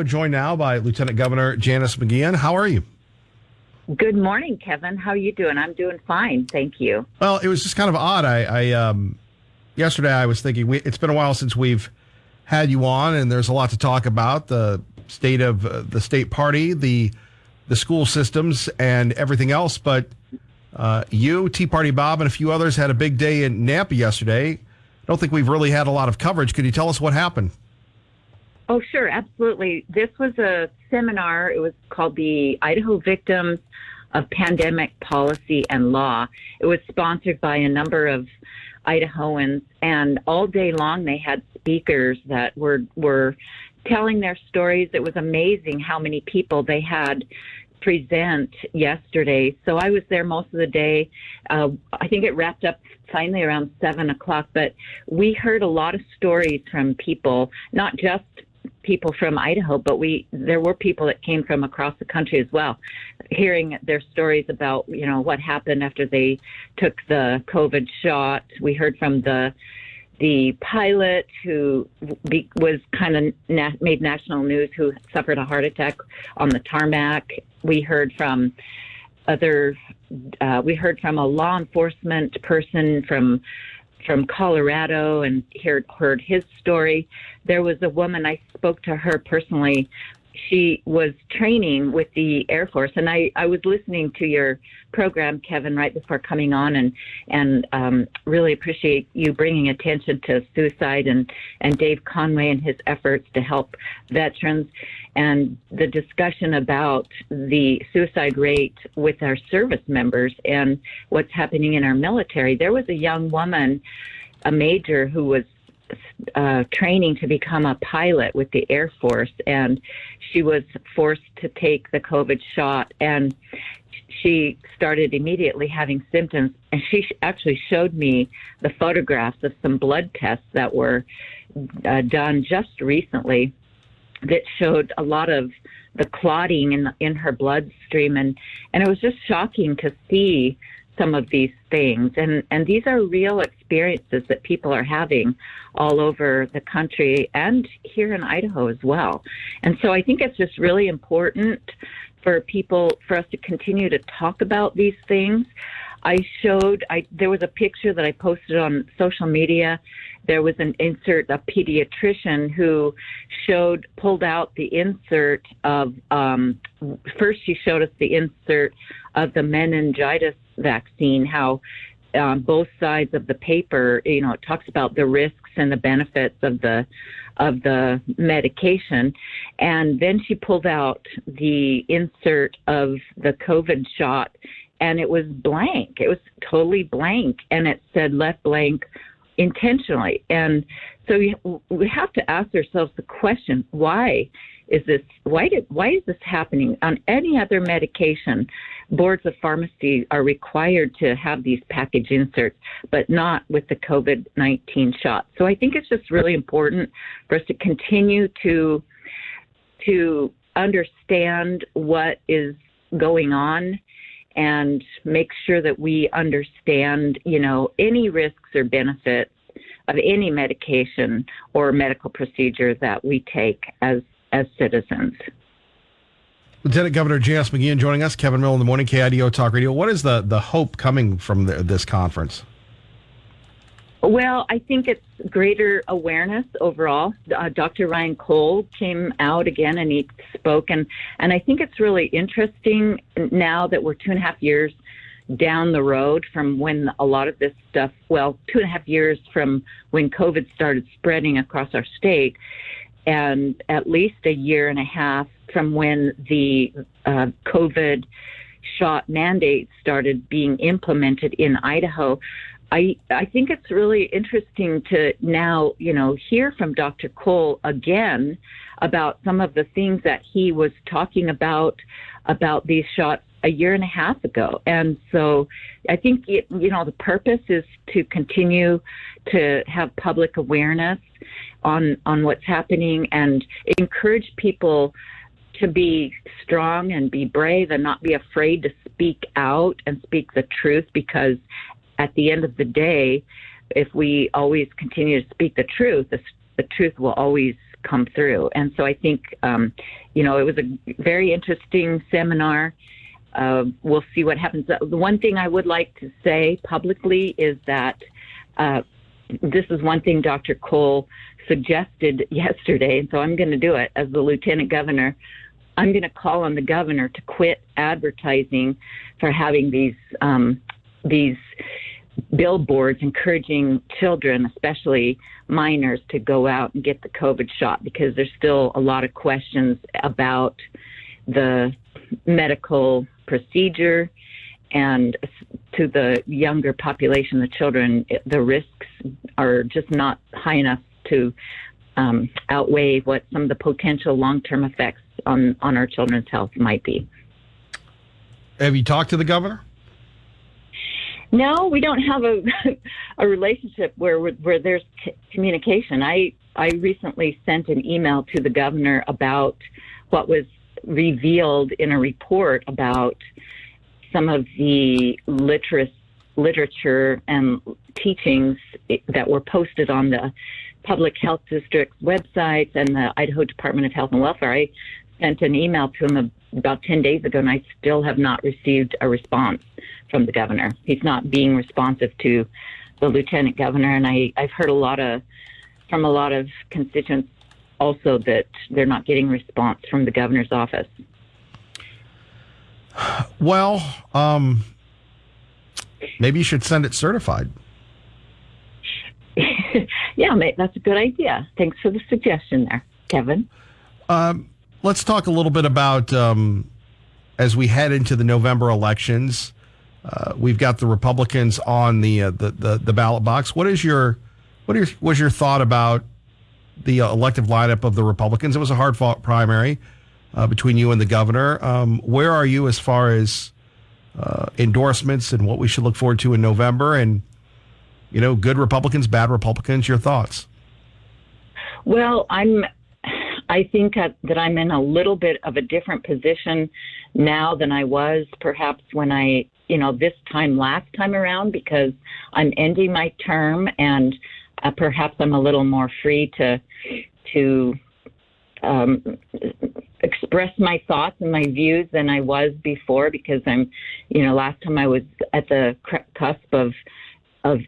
Joined now by Lieutenant Governor Janice McGeachin. How are you? Good morning, Kevin. How are you doing? I'm doing fine, thank you. Well, it was just kind of odd. Yesterday I was thinking it's been a while since we've had you on, and there's a lot to talk about: the state of the state party, the school systems, and everything else. But you, Tea Party Bob, and a few others had a big day in Nampa yesterday. I don't think we've really had a lot of coverage. Could you tell us what happened? Oh, sure, absolutely. This was a seminar. It was called the Idaho Victims of Pandemic Policy and Law. It was sponsored by a number of Idahoans, and all day long they had speakers that were telling their stories. It was amazing how many people they had present yesterday. So I was there most of the day. I think it wrapped up finally around 7 o'clock, but we heard a lot of stories from people, not just people from Idaho, but there were people that came from across the country as well, hearing their stories about, what happened after they took the COVID shot. We heard from the pilot who was kind of made national news, who suffered a heart attack on the tarmac. We heard from we heard from a law enforcement person from Colorado and heard his story. There was a woman, I spoke to her personally. She was training with the Air Force, and I was listening to your program, Kevin, right before coming on, and really appreciate you bringing attention to suicide and Dave Conway and his efforts to help veterans, and the discussion about the suicide rate with our service members and what's happening in our military. There was a young woman, a major, who was training to become a pilot with the Air Force, and she was forced to take the COVID shot, and she started immediately having symptoms, and she actually showed me the photographs of some blood tests that were done just recently that showed a lot of the clotting in her bloodstream, and it was just shocking to see some of these things. And these are real experiences that people are having all over the country and here in Idaho as well. And so I think it's just really important for us to continue to talk about these things. There was a picture that I posted on social media. There was an insert, a pediatrician who pulled out the insert of, first she showed us the insert of the meningitis vaccine, how both sides of the paper, it talks about the risks and the benefits of the medication. And then she pulled out the insert of the COVID shot, and it was blank. It was totally blank, and it said left blank intentionally. And so we have to ask ourselves the question, why is this happening? On any other medication, boards of pharmacy are required to have these package inserts, but not with the COVID-19 shot. So I think it's just really important for us to continue to understand what is going on and make sure that we understand, any risks or benefits of any medication or medical procedure that we take as citizens. Lieutenant Governor Janice McGeachin joining us. Kevin Mill in the morning, KIDO Talk Radio. What is the hope coming from this conference? Well, I think it's greater awareness overall. Dr. Ryan Cole came out again and he spoke, and I think it's really interesting now that we're 2.5 years down the road from when a lot of this stuff, 2.5 years from when COVID started spreading across our state, and at least 1.5 years from when the COVID shot mandate started being implemented in Idaho. I think it's really interesting to now, hear from Dr. Cole again about some of the things that he was talking about these shots 1.5 years ago. And so I think, the purpose is to continue to have public awareness on what's happening and encourage people to be strong and be brave and not be afraid to speak out and speak the truth, because at the end of the day, if we always continue to speak the truth will always come through. And so I think, it was a very interesting seminar. We'll see what happens. The one thing I would like to say publicly is that this is one thing Dr. Cole suggested yesterday, and so I'm going to do it as the lieutenant governor. I'm going to call on the governor to quit advertising for having these billboards encouraging children, especially minors, to go out and get the COVID shot, because there's still a lot of questions about the medical procedure, and to the younger population, the children, the risks are just not high enough to outweigh what some of the potential long-term effects on our children's health might be. Have you talked to the governor? No, we don't have a relationship where there's communication. I recently sent an email to the governor about what was revealed in a report about some of the literature and teachings that were posted on the Public Health District's websites and the Idaho Department of Health and Welfare. I sent an email to him about 10 days ago, and I still have not received a response from the governor. He's not being responsive to the lieutenant governor, and I've heard from a lot of constituents also that they're not getting response from the governor's office. Well, maybe you should send it certified. Yeah, mate, that's a good idea. Thanks for the suggestion there, Kevin. Let's talk a little bit about as we head into the November elections. We've got the Republicans on the ballot box. What was your thought about the elective lineup of the Republicans? It was a hard-fought primary between you and the governor. Where are you as far as endorsements and what we should look forward to in November? And, good Republicans, bad Republicans, your thoughts? Well, I think that I'm in a little bit of a different position now than I was perhaps when this last time around, because I'm ending my term, and perhaps I'm a little more free to express my thoughts and my views than I was before, because I'm, last time I was at the cusp of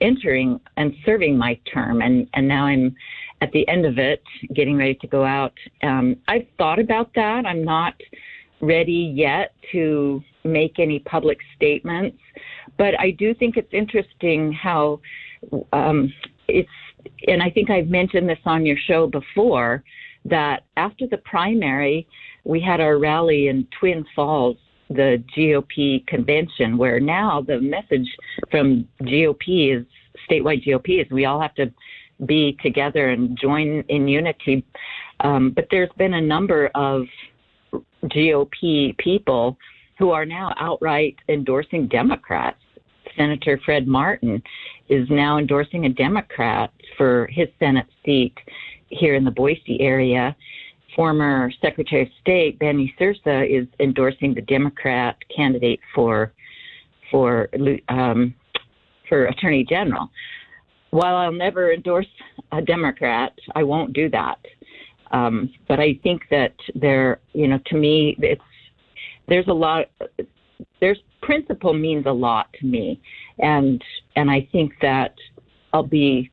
entering and serving my term, and now I'm at the end of it, getting ready to go out. I've thought about that. I'm not ready yet to make any public statements, but I do think it's interesting how and I think I've mentioned this on your show before, that after the primary, we had our rally in Twin Falls, the GOP convention, where now the message from statewide GOP is we all have to be together and join in unity. But there's been a number of GOP people who are now outright endorsing Democrats. Senator Fred Martin is now endorsing a Democrat for his Senate seat here in the Boise area. Former Secretary of State Benny Sursa is endorsing the Democrat candidate for Attorney General. While I'll never endorse a Democrat, I won't do that. But I think that to me, there's principle means a lot to me, and I think that I'll be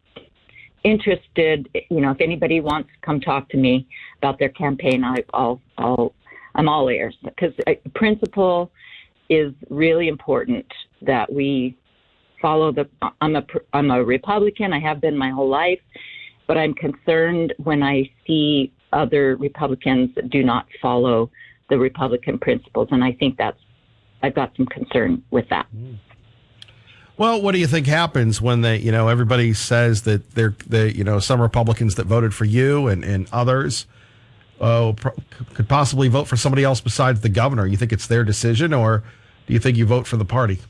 interested. If anybody wants to come talk to me about their campaign, I'm all ears, because principle is really important that we follow I'm a Republican. I have been my whole life, but I'm concerned when I see other Republicans that do not follow the Republican principles, and I think I've got some concern with that. Well, what do you think happens when everybody says that some Republicans that voted for you and others could possibly vote for somebody else besides the governor? You think it's their decision, or do you think you vote for the party?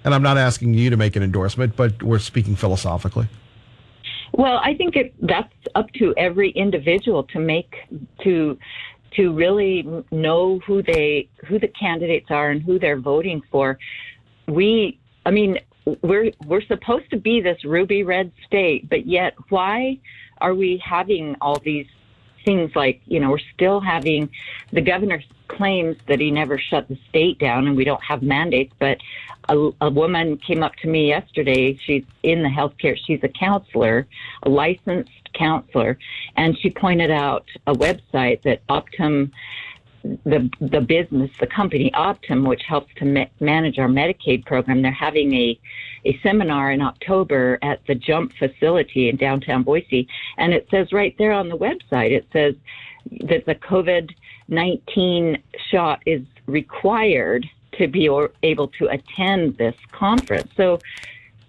And I'm not asking you to make an endorsement, but we're speaking philosophically. Well, I think that's up to every individual to really know who the candidates are and who they're voting for. We're supposed to be this ruby red state, but yet why are we having all these things like, we're still having, the governor claims that he never shut the state down and we don't have mandates, but a woman came up to me yesterday. She's in the healthcare. She's a counselor, a licensed counselor, and she pointed out a website that Optum, the business, the company Optum, which helps to manage our Medicaid program, they're having a seminar in October at the Jump facility in downtown Boise. And it says right there on the website, it says that the COVID-19 shot is required to be able to attend this conference. So,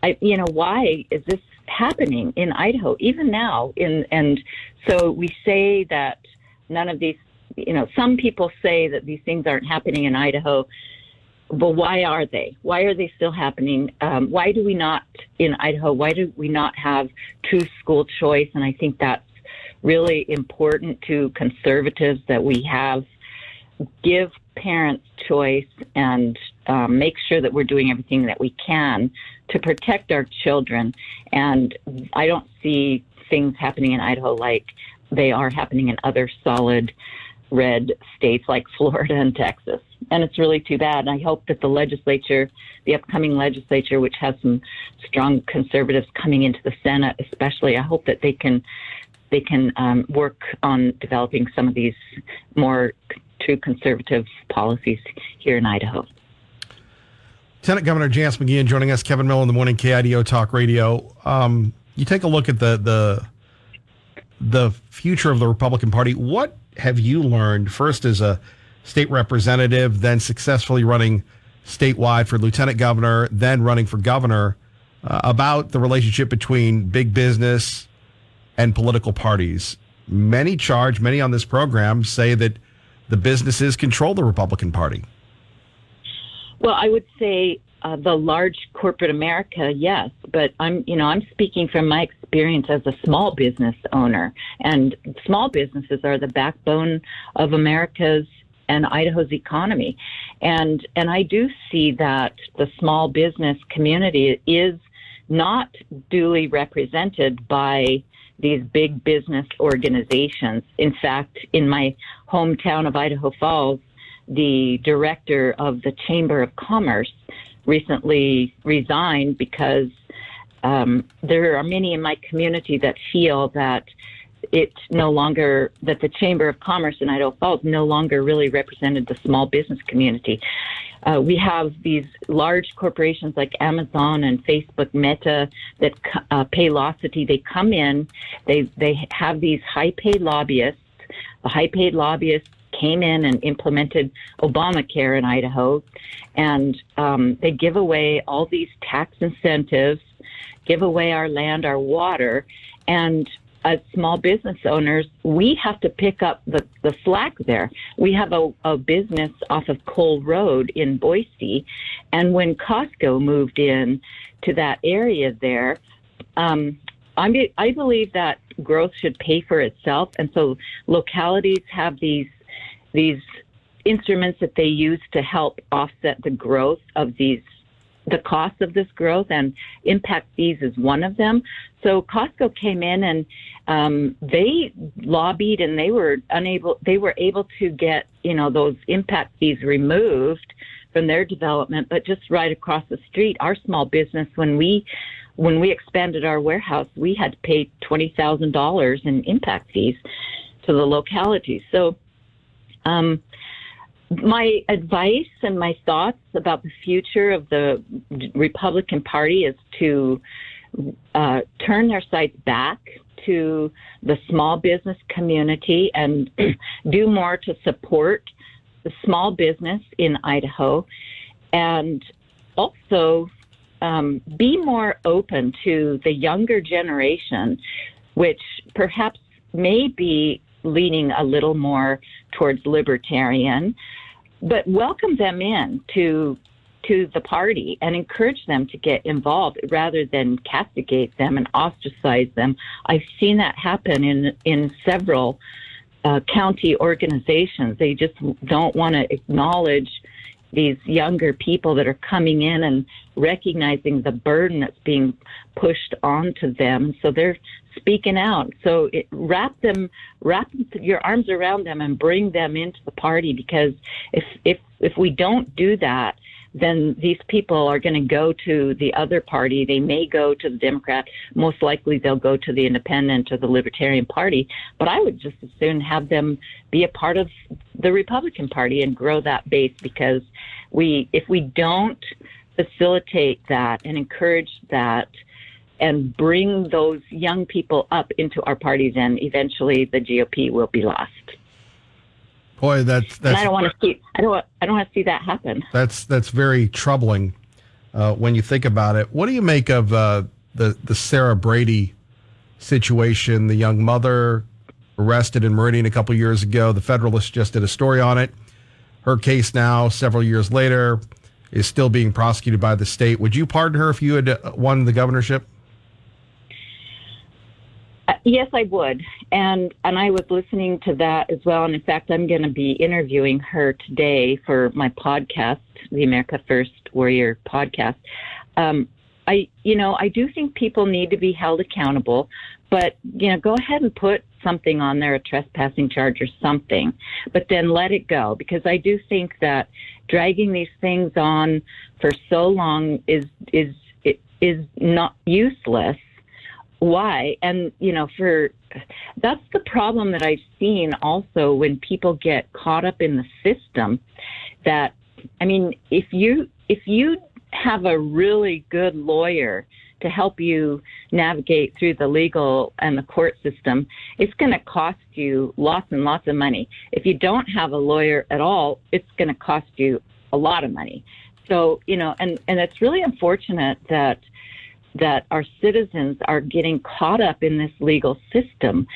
why is this happening in Idaho, even now? And so we say that none of these, some people say that these things aren't happening in Idaho. But why are they? Why are they still happening? Why do we not, in Idaho, why do we not have true school choice? And I think that's really important to conservatives, that we give parents choice and make sure that we're doing everything that we can to protect our children. And I don't see things happening in Idaho like they are happening in other solid red states like Florida and Texas. And it's really too bad. And I hope that the upcoming legislature, which has some strong conservatives coming into the Senate especially, I hope that they can work on developing some of these more true conservative policies here in Idaho. Lieutenant Governor Janice McGeachin joining us. Kevin Miller in the morning, KIDO Talk Radio. You take a look at the future of the Republican Party. What have you learned, first as a state representative, then successfully running statewide for lieutenant governor, then running for governor, about the relationship between big business and political parties? Many on this program say that the businesses control the Republican Party. Well, I would say the large corporate America, yes, but I'm speaking from my experience as a small business owner, and small businesses are the backbone of America's and Idaho's economy, and I do see that the small business community is not duly represented by these big business organizations. In fact, in my hometown of Idaho Falls, the director of the Chamber of Commerce recently resigned because there are many in my community that feel that that the Chamber of Commerce in Idaho Falls no longer really represented the small business community. We have these large corporations like Amazon and Facebook, Meta, that Paylocity. They come in, they have these high-paid lobbyists. The high-paid lobbyists came in and implemented Obamacare in Idaho, and they give away all these tax incentives, give away our land, our water, and as small business owners, we have to pick up the slack there. We have a business off of Cole Road in Boise, and when Costco moved in to that area there, I believe that growth should pay for itself, and so localities have these instruments that they use to help offset the growth of the cost of this growth, and impact fees is one of them. So Costco came in and they lobbied, and they were able to get, those impact fees removed from their development. But just right across the street, our small business, when we expanded our warehouse, we had to pay $20,000 in impact fees to the localities. So my advice and my thoughts about the future of the Republican Party is to turn their sights back to the small business community and do more to support the small business in Idaho, and also be more open to the younger generation, which perhaps may be leaning a little more towards libertarian, but welcome them in to the party and encourage them to get involved rather than castigate them and ostracize them. I've seen that happen in several county organizations. They just don't want to acknowledge these younger people that are coming in and recognizing the burden that's being pushed onto them. So they're speaking out. So wrap your arms around them and bring them into the party, because if we don't do that, then these people are going to go to the other party. They may go to the Democrat. Most likely they'll go to the Independent or the Libertarian Party. But I would just as soon have them be a part of the Republican Party and grow that base, because if we don't facilitate that and encourage that and bring those young people up into our party, then eventually the GOP will be lost. Boy, that's and I don't want to see that happen. That's very troubling when you think about it. What do you make of the Sarah Brady situation? The young mother arrested in Meridian a couple years ago. The Federalist just did a story on it. Her case now, several years later, is still being prosecuted by the state. Would you pardon her if you had won the governorship? Yes, I would. And I was listening to that as well. And in fact, I'm going to be interviewing her today for my podcast, the America First Warrior podcast. I do think people need to be held accountable, but, go ahead and put something on there, a trespassing charge or something, but then let it go, because I do think that dragging these things on for so long is not useless. Why? And, that's the problem that I've seen also when people get caught up in the system. That, if you have a really good lawyer to help you navigate through the legal and the court system, it's going to cost you lots and lots of money. If you don't have a lawyer at all, it's going to cost you a lot of money. So, and it's really unfortunate that our citizens are getting caught up in this legal system.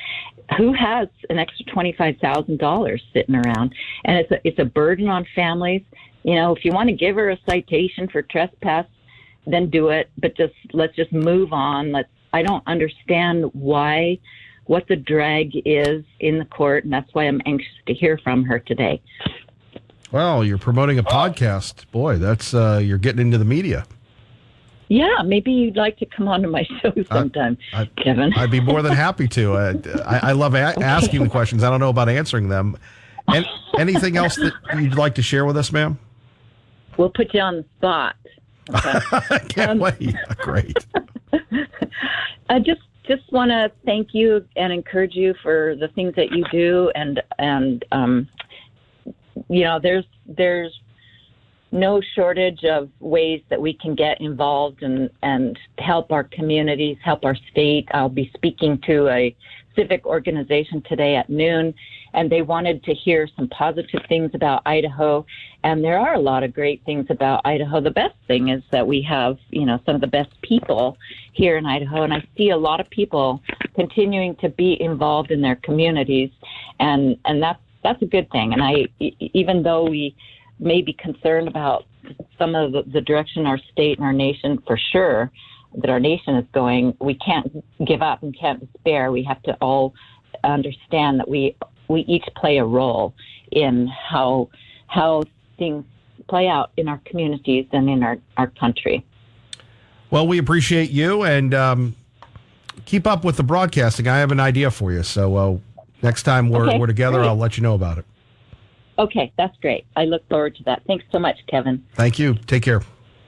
Who has an extra $25,000 sitting around? And it's a burden on families. If you want to give her a citation for trespass, then do it. But let's just move on. I don't understand what the drag is in the court, and that's why I'm anxious to hear from her today. Well, you're promoting a podcast. Boy, that's you're getting into the media. Yeah, maybe you'd like to come on to my show sometime, Kevin. I'd be more than happy to. I love asking the questions. I don't know about answering them. And anything else that you'd like to share with us, ma'am? We'll put you on the spot. Okay. I can't wait. Great. I just want to thank you and encourage you for the things that you do, and there's no shortage of ways that we can get involved and help our communities, help our state. I'll be speaking to a civic organization today at noon, and they wanted to hear some positive things about Idaho. And there are a lot of great things about Idaho. The best thing is that we have, some of the best people here in Idaho. And I see a lot of people continuing to be involved in their communities. And that's a good thing. And even though we may be concerned about some of the direction our state and our nation, for sure, that our nation is going, we can't give up and can't despair. We have to all understand that we each play a role in how things play out in our communities and in our country. Well, we appreciate you, and keep up with the broadcasting. I have an idea for you. So next time we're together, great. I'll let you know about it. Okay, that's great. I look forward to that. Thanks so much, Kevin. Thank you. Take care.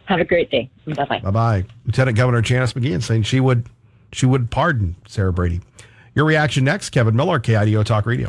Have a great day. Bye-bye. Bye-bye. Lieutenant Governor Janice McGeachin saying she would pardon Sarah Brady. Your reaction next. Kevin Miller, KIDO Talk Radio.